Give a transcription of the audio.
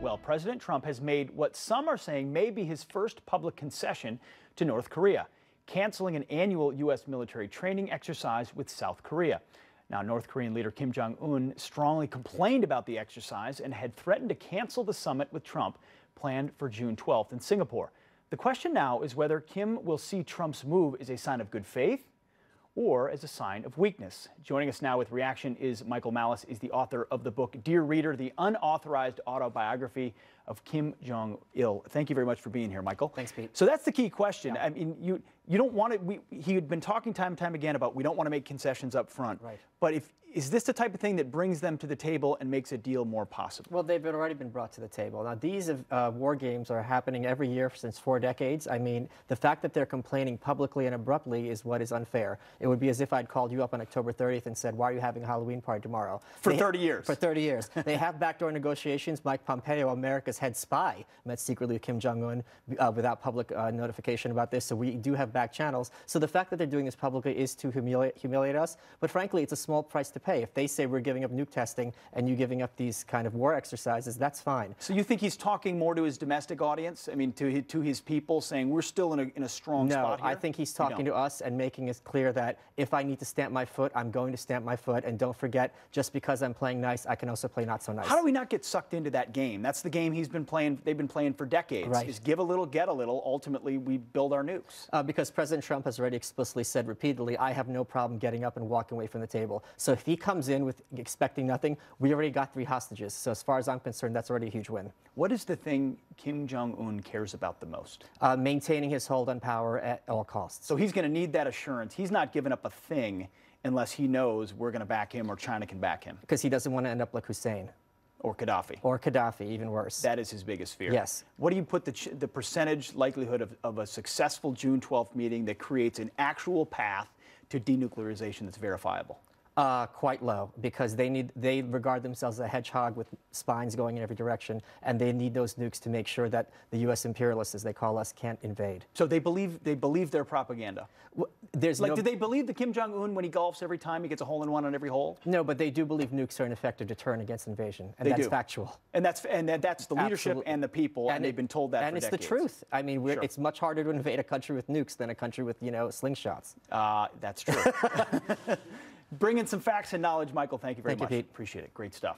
Well, President Trump has made what some are saying may be his first public concession to North Korea, canceling an annual U.S. military training exercise with South Korea. Now, North Korean leader Kim Jong-un strongly complained about the exercise and had threatened to cancel the summit with Trump planned for June 12th in Singapore. The question now is whether Kim will see Trump's move as a sign of good faith or as a sign of weakness. Joining us now with reaction is Michael Malice, is the author of the book Dear Reader, the unauthorized autobiography of Kim Jong-il. Thank you very much for being here, Michael. Thanks, Pete. So that's the key question. Yeah. I mean, you don't want to, he had been talking time and time again about we don't want to make concessions up front. Right. But is this the type of thing that brings them to the table and makes a deal more possible? Well, they've already been brought to the table. Now, these war games are happening every year since 4 decades. I mean, the fact that they're complaining publicly and abruptly is what is unfair. It would be as if I'd called you up on October 30th and said, why are you having a Halloween party tomorrow? For 30 years. For 30 years. They have backdoor negotiations. Mike Pompeo, America's head spy, met secretly with Kim Jong-un without public notification about this. So we do have back channels. So the fact that they're doing this publicly is to humiliate us. But frankly, it's a small price to pay. If they say we're giving up nuke testing and you giving up these kind of war exercises, that's fine. So you think he's talking more to his domestic audience? I mean, to his people, saying we're still in a strong spot here? No, I think he's talking to us and making it clear that if I need to stamp my foot, I'm going to stamp my foot. And don't forget, just because I'm playing nice, I can also play not so nice. How do we not get sucked into that game? That's the game he's been playing. They've been playing for decades. Right. Is give a little, get a little. Ultimately, we build our nukes. Because President Trump has already explicitly said repeatedly, I have no problem getting up and walking away from the table. So if he comes in with expecting nothing, we already got 3 hostages. So as far as I'm concerned, that's already a huge win. What is the thing Kim Jong-un cares about the most? Maintaining his hold on power at all costs. So he's going to need that assurance. He's not giving up a thing unless he knows we're going to back him or China can back him. Because he doesn't want to end up like Hussein. Or Gaddafi. Or Gaddafi, even worse. That is his biggest fear. Yes. What do you put the percentage likelihood of a successful June 12th meeting that creates an actual path to denuclearization that's verifiable? Quite low, because they regard themselves as a hedgehog with spines going in every direction, and they need those nukes to make sure that the U.S. imperialists, as they call us, can't invade. So they believe their propaganda. Well, do they believe that Kim Jong-un, when he golfs every time, he gets a hole-in-one on every hole? No, but they do believe nukes are an effective deterrent against invasion, and that's factual. And that's the leadership Absolutely. And the people, and they've been told that for decades. And it's the truth. I mean, Sure. It's much harder to invade a country with nukes than a country with, slingshots. That's true. Bringing some facts and knowledge, Michael. Thank you very much. Thank you, Pete. Appreciate it. Great stuff.